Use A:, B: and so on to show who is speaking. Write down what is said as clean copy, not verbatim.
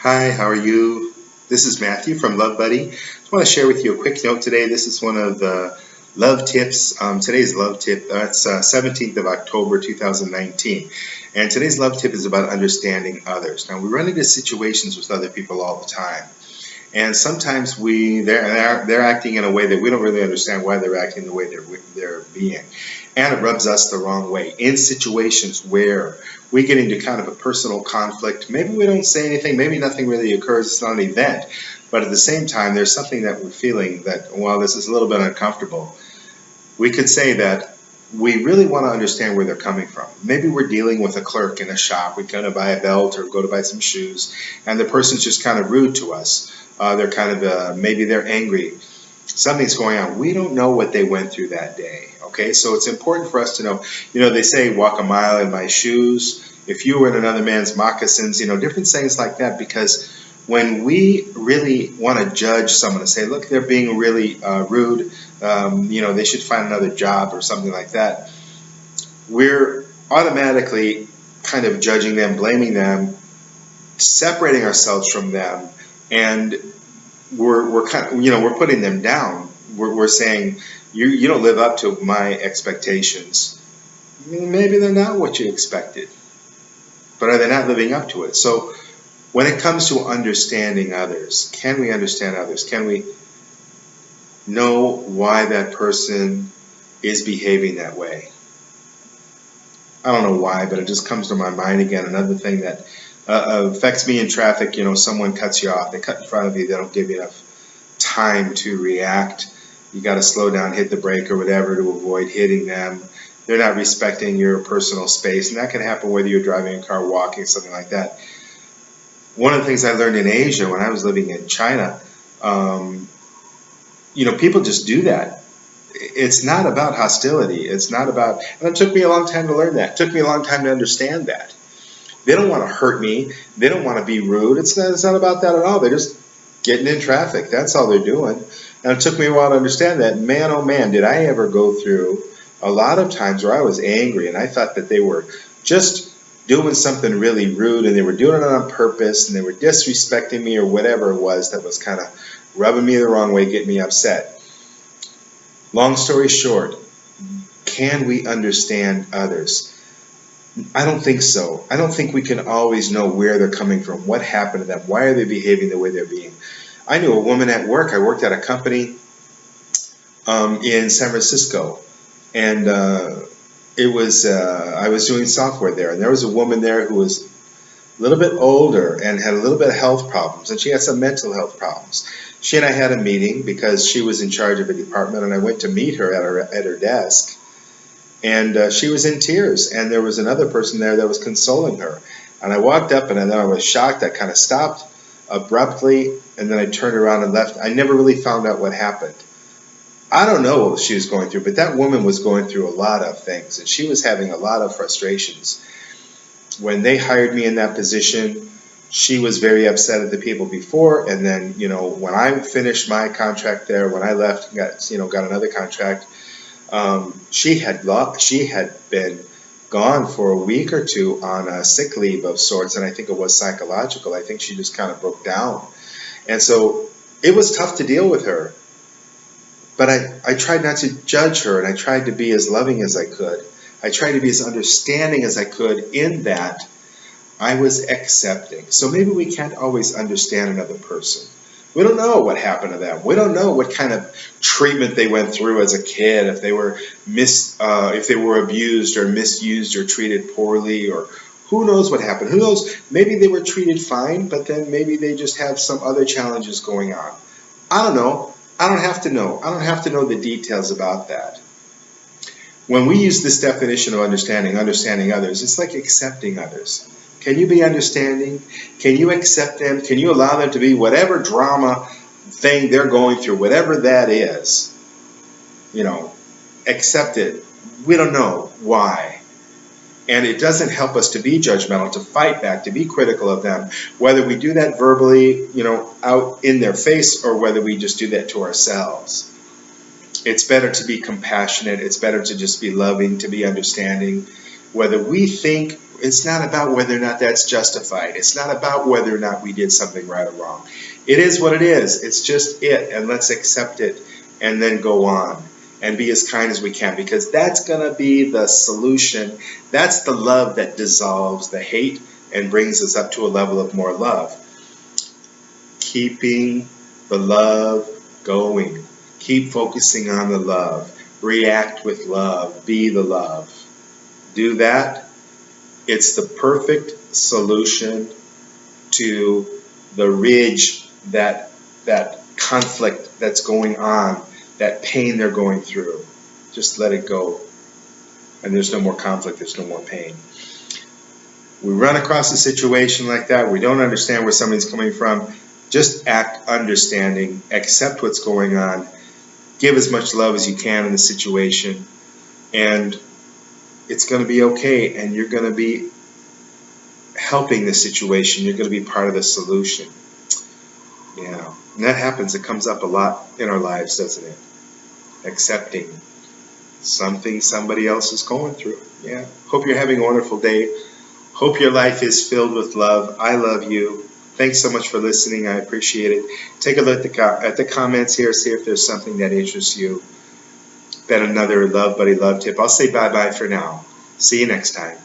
A: Hi, how are you? This is Matthew from LoveBudi. Just want to share with you a quick note today. This is one of the love tips. Today's love tip, that's 17th of October 2019. And today's love tip is about understanding others. Now, we run into situations with other people all the time. And sometimes they're acting in a way that we don't really understand why they're acting the way they're being. And it rubs us the wrong way. In situations where we get into kind of a personal conflict, maybe we don't say anything, maybe nothing really occurs, it's not an event. But at the same time, there's something that we're feeling that, while this is a little bit uncomfortable, we could say that we really want to understand where they're coming from. Maybe we're dealing with a clerk in a shop. We go to buy a belt or go to buy some shoes, and the person's just kind of rude to us. They're kind of, maybe they're angry. Something's going on. We don't know what they went through that day. Okay, so it's important for us to know. They say walk a mile in my shoes. If you were in another man's moccasins, different things like that, because when we really want to judge someone and say, look, they're being really rude, they should find another job or something like that, we're automatically kind of judging them, blaming them, separating ourselves from them, and we're kind of, we're putting them down. We're saying you don't live up to my expectations. Maybe they're not what you expected, but are they not living up to it? So when it comes to understanding others, can we understand others? Can we know why that person is behaving that way? I don't know why, but it just comes to my mind again. Another thing that affects me in traffic, someone cuts you off. They cut in front of you. They don't give you enough time to react. You got to slow down, hit the brake or whatever to avoid hitting them. They're not respecting your personal space, and that can happen whether you're driving a car, walking, something like that. One of the things I learned in Asia when I was living in China, people just do that. It's not about hostility. It's not about, and it took me a long time to learn that. It took me a long time to understand that. They don't want to hurt me. They don't want to be rude. It's not about that at all. They're just getting in traffic. That's all they're doing. And it took me a while to understand that. Man, oh man, did I ever go through a lot of times where I was angry and I thought that they were just doing something really rude, and they were doing it on purpose, and they were disrespecting me or whatever it was that was kind of rubbing me the wrong way, getting me upset. Long story short, can we understand others? I don't think so. I don't think we can always know where they're coming from, what happened to them, why are they behaving the way they're being. I knew a woman at work. I worked at a company in San Francisco, and I was doing software there, and there was a woman there who was a little bit older and had a little bit of health problems, and she had some mental health problems. She and I had a meeting because she was in charge of a department, and I went to meet her at her desk, and she was in tears, and there was another person there that was consoling her. And I walked up, and then I was shocked. I kind of stopped abruptly, and then I turned around and left. I never really found out what happened. I don't know what she was going through, but that woman was going through a lot of things, and she was having a lot of frustrations. When they hired me in that position, she was very upset at the people before, and then, when I finished my contract there, when I left and got another contract, she had been gone for a week or two on a sick leave of sorts, and I think it was psychological. I think she just kind of broke down. And so it was tough to deal with her. But I tried not to judge her, and I tried to be as loving as I could. I tried to be as understanding as I could, in that I was accepting. So maybe we can't always understand another person. We don't know what happened to them. We don't know what kind of treatment they went through as a kid, if they were abused or misused or treated poorly, or who knows what happened. Who knows? Maybe they were treated fine, but then maybe they just have some other challenges going on. I don't know. I don't have to know. I don't have to know the details about that. When we use this definition of understanding others, it's like accepting others. Can you be understanding? Can you accept them? Can you allow them to be whatever drama thing they're going through, whatever that is? Accept it. We don't know why. And it doesn't help us to be judgmental, to fight back, to be critical of them, whether we do that verbally, out in their face, or whether we just do that to ourselves. It's better to be compassionate. It's better to just be loving, to be understanding. Whether we think It's not about whether or not that's justified. It's not about whether or not we did something right or wrong. It is what it is. It's just it, and let's accept it and then go on and be as kind as we can, because that's going to be the solution. That's the love that dissolves the hate and brings us up to a level of more love. Keeping the love going. Keep focusing on the love. React with love. Be the love. Do that. It's the perfect solution to the ridge, that conflict that's going on, that pain they're going through. Just let it go. And there's no more conflict, there's no more pain. We run across a situation like that, we don't understand where somebody's coming from, just act understanding, accept what's going on, give as much love as you can in the situation, and it's going to be okay, and you're going to be helping the situation. You're going to be part of the solution. Yeah, and that happens. It comes up a lot in our lives, doesn't it? Accepting something somebody else is going through. Yeah. Hope you're having a wonderful day. Hope your life is filled with love. I love you. Thanks so much for listening. I appreciate it. Take a look at the comments here. See if there's something that interests you. Then another LoveBudi Love Tip. I'll say bye-bye for now. See you next time.